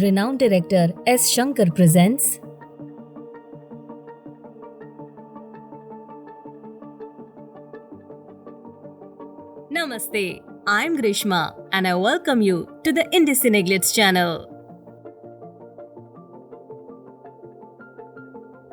Renowned director S. Shankar presents Namaste, I'm Grishma and I welcome you to the Indie Cineglitz channel.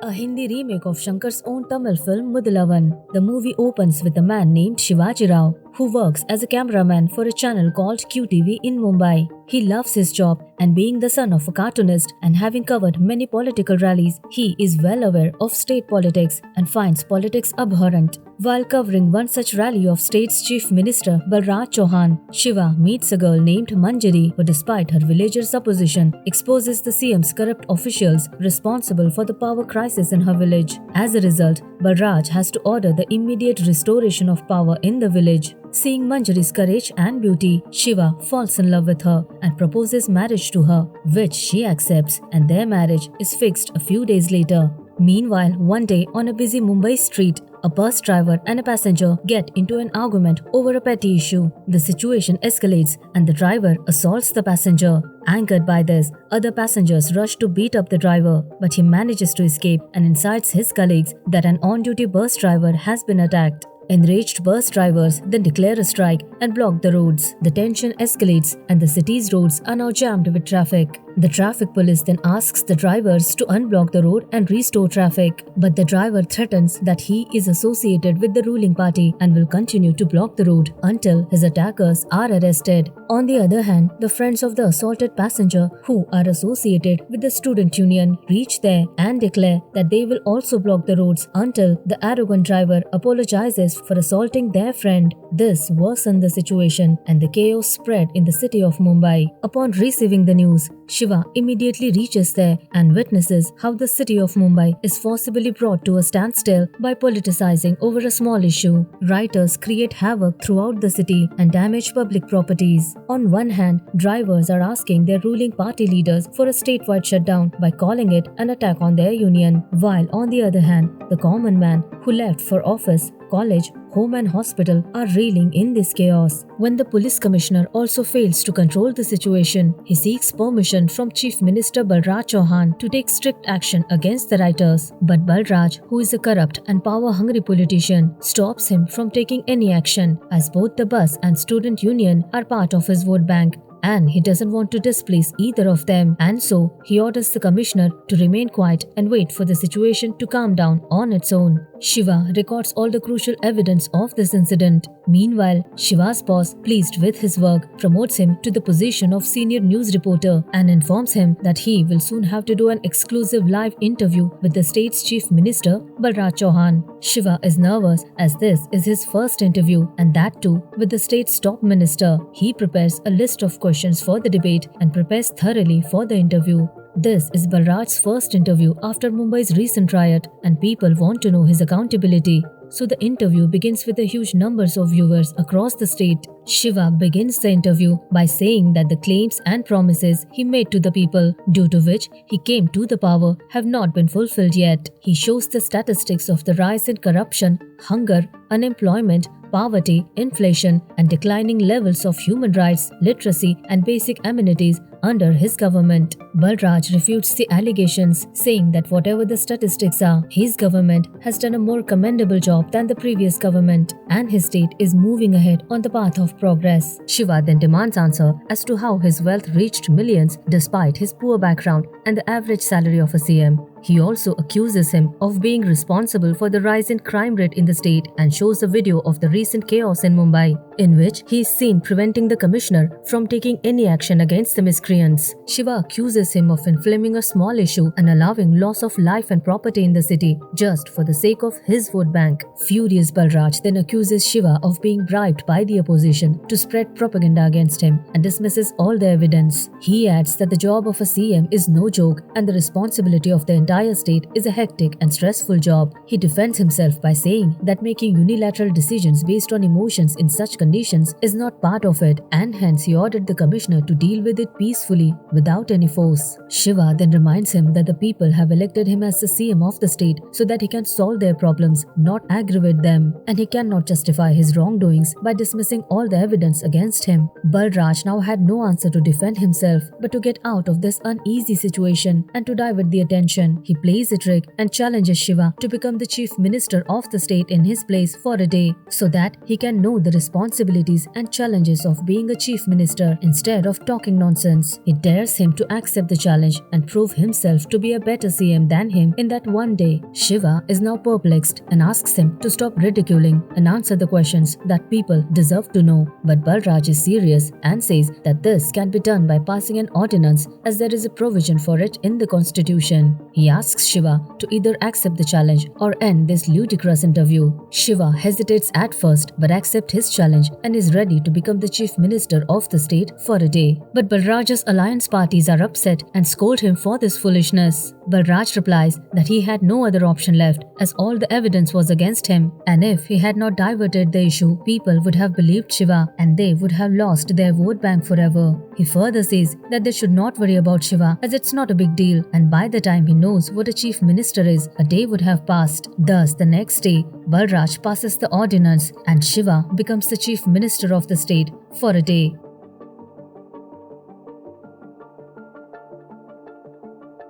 A Hindi remake of Shankar's own Tamil film Mudalavan. The movie opens with a man named Shivaji Rao who works as a cameraman for a channel called QTV in Mumbai. He loves his job and being the son of a cartoonist and having covered many political rallies, he is well aware of state politics and finds politics abhorrent. While covering one such rally of state's chief minister Balraj Chauhan, Shiva meets a girl named Manjari who, despite her villagers' opposition, exposes the CM's corrupt officials responsible for the power crisis in her village. As a result, Balraj has to order the immediate restoration of power in the village. Seeing Manjari's courage and beauty, Shiva falls in love with her and proposes marriage to her, which she accepts, and their marriage is fixed a few days later. Meanwhile, one day on a busy Mumbai street, a bus driver and a passenger get into an argument over a petty issue. The situation escalates and the driver assaults the passenger. Angered by this, other passengers rush to beat up the driver, but he manages to escape and incites his colleagues that an on-duty bus driver has been attacked. Enraged bus drivers then declare a strike and block the roads. The tension escalates and the city's roads are now jammed with traffic. The traffic police then asks the drivers to unblock the road and restore traffic. But the driver threatens that he is associated with the ruling party and will continue to block the road until his attackers are arrested. On the other hand, the friends of the assaulted passenger who are associated with the student union reach there and declare that they will also block the roads until the arrogant driver apologizes for assaulting their friend. This worsened the situation and the chaos spread in the city of Mumbai. Upon receiving the news, Shiva immediately reaches there and witnesses how the city of Mumbai is forcibly brought to a standstill by politicizing over a small issue. Rioters create havoc throughout the city and damage public properties. On one hand, drivers are asking their ruling party leaders for a statewide shutdown by calling it an attack on their union, while on the other hand, the common man who left for office, college, home and hospital are reeling in this chaos. When the police commissioner also fails to control the situation, he seeks permission from Chief Minister Balraj Chauhan to take strict action against the rioters. But Balraj, who is a corrupt and power-hungry politician, stops him from taking any action as both the bus and student union are part of his vote bank. And he doesn't want to displease either of them, and so he orders the commissioner to remain quiet and wait for the situation to calm down on its own. Shiva records all the crucial evidence of this incident. Meanwhile, Shiva's boss, pleased with his work, promotes him to the position of senior news reporter and informs him that he will soon have to do an exclusive live interview with the state's chief minister, Balraj Chauhan. Shiva is nervous as this is his first interview, and that too with the state's top minister. He prepares a list of questions for the debate and prepares thoroughly for the interview. This is Balraj's first interview after Mumbai's recent riot, and people want to know his accountability. So the interview begins with a huge numbers of viewers across the state. Shiva begins the interview by saying that the claims and promises he made to the people, due to which he came to the power, have not been fulfilled yet. He shows the statistics of the rise in corruption, hunger, unemployment, poverty, inflation, and declining levels of human rights, literacy, and basic amenities under his government. Balraj refutes the allegations, saying that whatever the statistics are, his government has done a more commendable job than the previous government, and his state is moving ahead on the path of progress. Shiva then demands answer as to how his wealth reached millions despite his poor background and the average salary of a CM. He also accuses him of being responsible for the rise in crime rate in the state and shows a video of the recent chaos in Mumbai, in which he is seen preventing the commissioner from taking any action against the miscreants. Shiva accuses him of inflaming a small issue and allowing loss of life and property in the city just for the sake of his vote bank. Furious Balraj then accuses Shiva of being bribed by the opposition to spread propaganda against him and dismisses all the evidence. He adds that the job of a CM is no joke and the responsibility of the entire state is a hectic and stressful job. He defends himself by saying that making unilateral decisions based on emotions in such conditions is not part of it, and hence he ordered the commissioner to deal with it peacefully without any force. Shiva then reminds him that the people have elected him as the CM of the state so that he can solve their problems, not aggravate them, and he cannot justify his wrongdoings by dismissing all the evidence against him. Balraj now had no answer to defend himself, but to get out of this uneasy situation and to divert the attention, he plays a trick and challenges Shiva to become the chief minister of the state in his place for a day, so that he can know the responsibilities and challenges of being a chief minister instead of talking nonsense. He dares him to accept the challenge and prove himself to be a better CM than him in that one day. Shiva is now perplexed and asks him to stop ridiculing and answer the questions that people deserve to know. But Balraj is serious and says that this can be done by passing an ordinance, as there is a provision for it in the constitution. He asks Shiva to either accept the challenge or end this ludicrous interview. Shiva hesitates at first but accepts his challenge and is ready to become the chief minister of the state for a day. But Balraj's alliance parties are upset and scold him for this foolishness. Balraj replies that he had no other option left, as all the evidence was against him, and if he had not diverted the issue, people would have believed Shiva and they would have lost their vote bank forever. He further says that they should not worry about Shiva, as it's not a big deal, and by the time he knows what a chief minister is, a day would have passed. Thus, the next day, Balraj passes the ordinance and Shiva becomes the chief minister of the state for a day.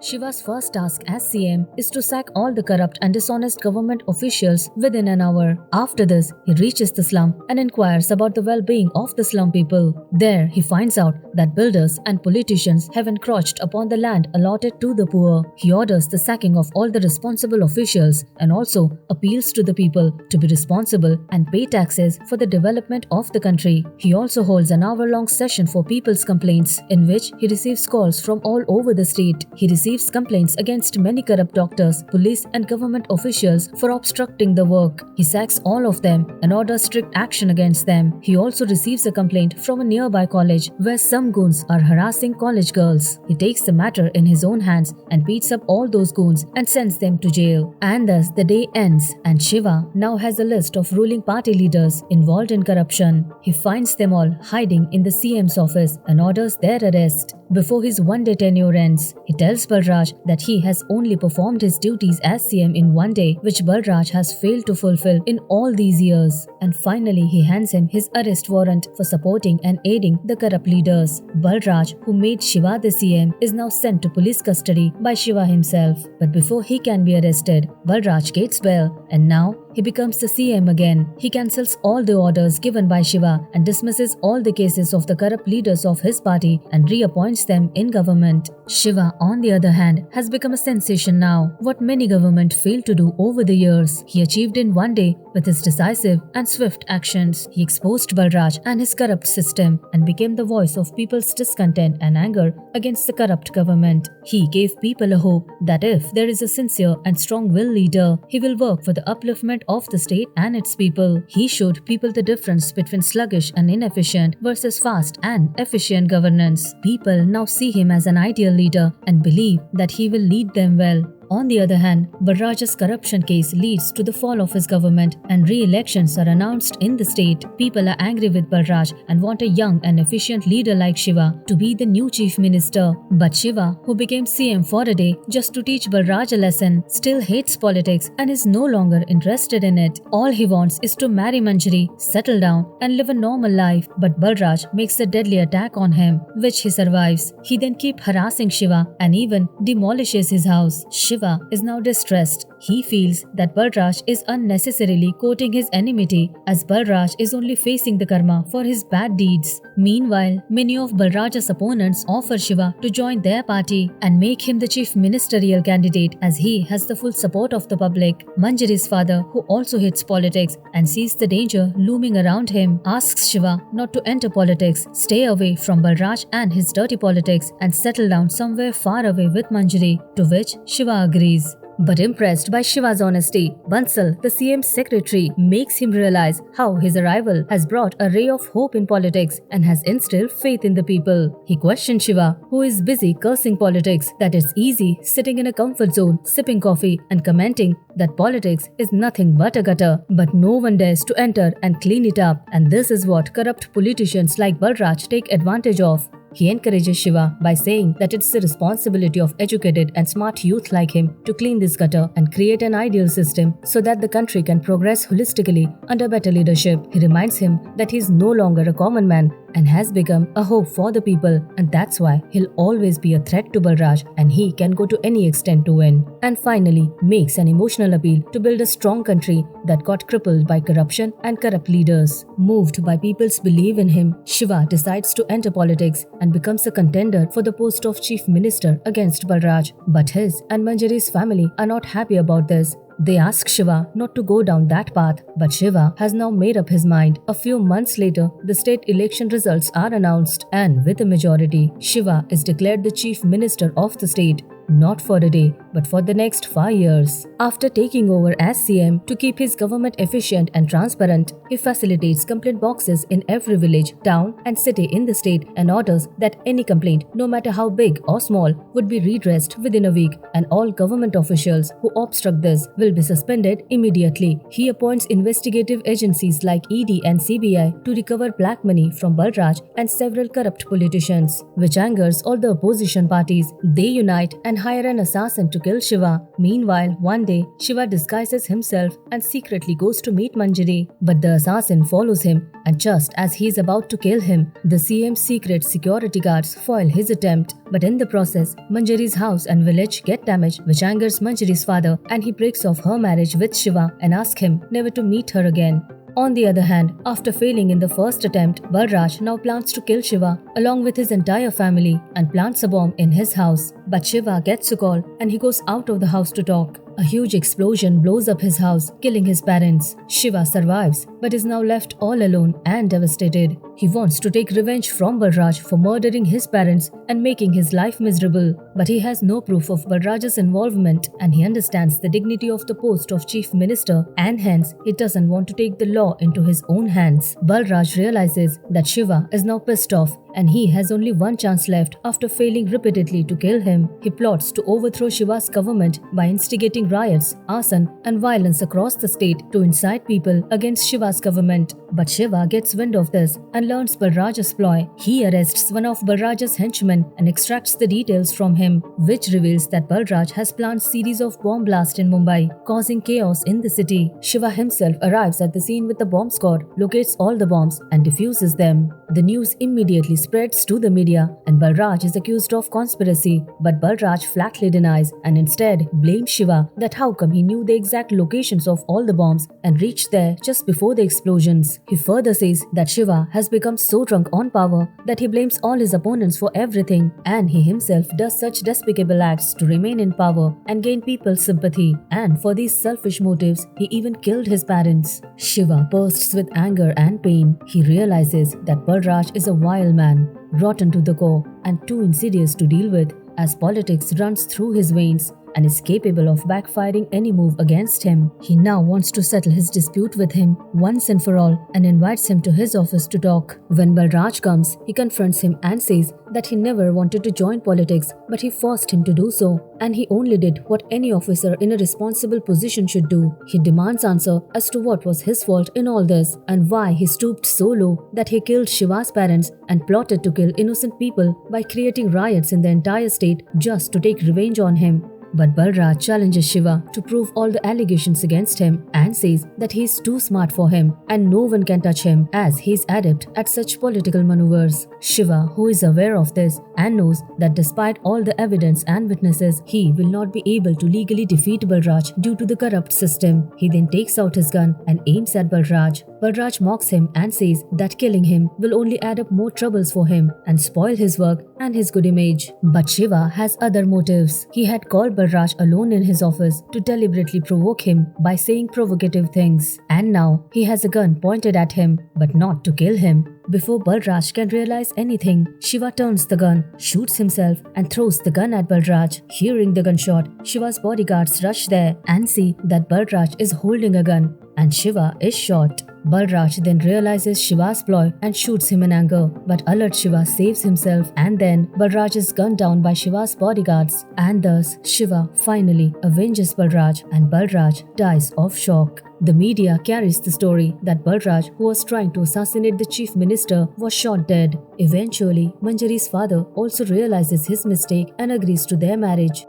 Shiva's first task as CM is to sack all the corrupt and dishonest government officials within an hour. After this, he reaches the slum and inquires about the well-being of the slum people. There, he finds out that builders and politicians have encroached upon the land allotted to the poor. He orders the sacking of all the responsible officials and also appeals to the people to be responsible and pay taxes for the development of the country. He also holds an hour-long session for people's complaints, in which he receives calls from all over the state. He receives complaints against many corrupt doctors, police and government officials for obstructing the work. He sacks all of them and orders strict action against them. He also receives a complaint from a nearby college where some goons are harassing college girls. He takes the matter in his own hands and beats up all those goons and sends them to jail. And thus the day ends, and Shiva now has a list of ruling party leaders involved in corruption. He finds them all hiding in the CM's office and orders their arrest. Before his one-day tenure ends, he tells Balraj that he has only performed his duties as CM in one day, which Balraj has failed to fulfill in all these years. And finally, he hands him his arrest warrant for supporting and aiding the corrupt leaders. Balraj, who made Shiva the CM, is now sent to police custody by Shiva himself. But before he can be arrested, Balraj gets bail, and now he becomes the CM again. He cancels all the orders given by Shiva and dismisses all the cases of the corrupt leaders of his party and reappoints them in government. Shiva, on the other hand, has become a sensation now. What many government failed to do over the years, he achieved in one day with his decisive and swift actions. He exposed Balraj and his corrupt system and became the voice of people's discontent and anger against the corrupt government. He gave people a hope that if there is a sincere and strong-willed leader, he will work for the upliftment of the state and its people. He showed people the difference between sluggish and inefficient versus fast and efficient governance. People now see him as an ideal leader and believe that he will lead them well. On the other hand, Balraj's corruption case leads to the fall of his government and re-elections are announced in the state. People are angry with Balraj and want a young and efficient leader like Shiva to be the new chief minister. But Shiva, who became CM for a day just to teach Balraj a lesson, still hates politics and is no longer interested in it. All he wants is to marry Manjari, settle down and live a normal life. But Balraj makes a deadly attack on him, which he survives. He then keeps harassing Shiva and even demolishes his house. Shiva is now distressed. He feels that Balraj is unnecessarily courting his enmity, as Balraj is only facing the karma for his bad deeds. Meanwhile, many of Balraj's opponents offer Shiva to join their party and make him the chief ministerial candidate, as he has the full support of the public. Manjari's father, who also hates politics and sees the danger looming around him, asks Shiva not to enter politics, stay away from Balraj and his dirty politics and settle down somewhere far away with Manjari, to which Shiva agrees. But impressed by Shiva's honesty, Bansal, the CM's secretary, makes him realize how his arrival has brought a ray of hope in politics and has instilled faith in the people. He questions Shiva, who is busy cursing politics, that it's easy sitting in a comfort zone, sipping coffee and commenting that politics is nothing but a gutter, but no one dares to enter and clean it up, and this is what corrupt politicians like Balraj take advantage of. He encourages Shiva by saying that it's the responsibility of educated and smart youth like him to clean this gutter and create an ideal system so that the country can progress holistically under better leadership. He reminds him that he is no longer a common man and has become a hope for the people, and that's why he'll always be a threat to Balraj and he can go to any extent to win. And finally, makes an emotional appeal to build a strong country that got crippled by corruption and corrupt leaders. Moved by people's belief in him, Shiva decides to enter politics and becomes a contender for the post of chief minister against Balraj. But his and Manjari's family are not happy about this. They ask Shiva not to go down that path, but Shiva has now made up his mind. A few months later, the state election results are announced, and with a majority, Shiva is declared the chief minister of the state. Not for a day, but for the next 5 years. After taking over as CM to keep his government efficient and transparent, he facilitates complaint boxes in every village, town and city in the state and orders that any complaint, no matter how big or small, would be redressed within a week, and all government officials who obstruct this will be suspended immediately. He appoints investigative agencies like ED and CBI to recover black money from Balraj and several corrupt politicians, which angers all the opposition parties. They unite and hire an assassin to kill Shiva. Meanwhile, one day, Shiva disguises himself and secretly goes to meet Manjari. But the assassin follows him, and just as he is about to kill him, the CM's secret security guards foil his attempt. But in the process, Manjari's house and village get damaged, which angers Manjari's father, and he breaks off her marriage with Shiva and asks him never to meet her again. On the other hand, after failing in the first attempt, Balraj now plans to kill Shiva along with his entire family and plants a bomb in his house. But Shiva gets a call and he goes out of the house to talk. A huge explosion blows up his house, killing his parents. Shiva survives, but is now left all alone and devastated. He wants to take revenge from Balraj for murdering his parents and making his life miserable. But he has no proof of Balraj's involvement, and he understands the dignity of the post of chief minister, and hence he doesn't want to take the law into his own hands. Balraj realizes that Shiva is now pissed off and he has only one chance left after failing repeatedly to kill him. He plots to overthrow Shiva's government by instigating riots, arson and violence across the state to incite people against Shiva's government. But Shiva gets wind of this and learns Balraj's ploy. He arrests one of Balraj's henchmen and extracts the details from him, which reveals that Balraj has planned series of bomb blasts in Mumbai, causing chaos in the city. Shiva himself arrives at the scene with the bomb squad, locates all the bombs and defuses them. The news immediately spreads to the media and Balraj is accused of conspiracy, but Balraj flatly denies and instead blames Shiva that how come he knew the exact locations of all the bombs and reached there just before the explosions. He further says that Shiva has become so drunk on power that he blames all his opponents for everything, and he himself does such despicable acts to remain in power and gain people's sympathy, and for these selfish motives he even killed his parents. Shiva bursts with anger and pain. He realizes that Balraj is a vile man, rotten to the core and too insidious to deal with, as politics runs through his veins and is capable of backfiring any move against him. He now wants to settle his dispute with him once and for all and invites him to his office to talk. When Balraj comes, he confronts him and says that he never wanted to join politics, but he forced him to do so, and he only did what any officer in a responsible position should do. He demands answer as to what was his fault in all this and why he stooped so low that he killed Shiva's parents and plotted to kill innocent people by creating riots in the entire state just to take revenge on him. But Balraj challenges Shiva to prove all the allegations against him and says that he is too smart for him and no one can touch him as he is adept at such political maneuvers. Shiva, who is aware of this and knows that despite all the evidence and witnesses, he will not be able to legally defeat Balraj due to the corrupt system. He then takes out his gun and aims at Balraj. Balraj mocks him and says that killing him will only add up more troubles for him and spoil his work and his good image. But Shiva has other motives. He had called Balraj alone in his office to deliberately provoke him by saying provocative things. And now he has a gun pointed at him, but not to kill him. Before Balraj can realize anything, Shiva turns the gun, shoots himself and throws the gun at Balraj. Hearing the gunshot, Shiva's bodyguards rush there and see that Balraj is holding a gun and Shiva is shot. Balraj then realizes Shiva's ploy and shoots him in anger, but alert Shiva saves himself and then Balraj is gunned down by Shiva's bodyguards and thus Shiva finally avenges Balraj and Balraj dies of shock. The media carries the story that Balraj, who was trying to assassinate the chief minister, was shot dead. Eventually, Manjari's father also realizes his mistake and agrees to their marriage.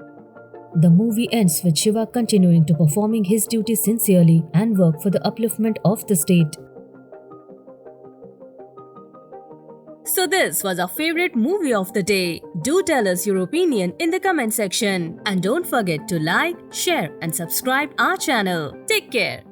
The movie ends with Shiva continuing to performing his duty sincerely and work for the upliftment of the state. So this was our favorite movie of the day. Do tell us your opinion in the comment section. And don't forget to like, share and subscribe our channel. Take care.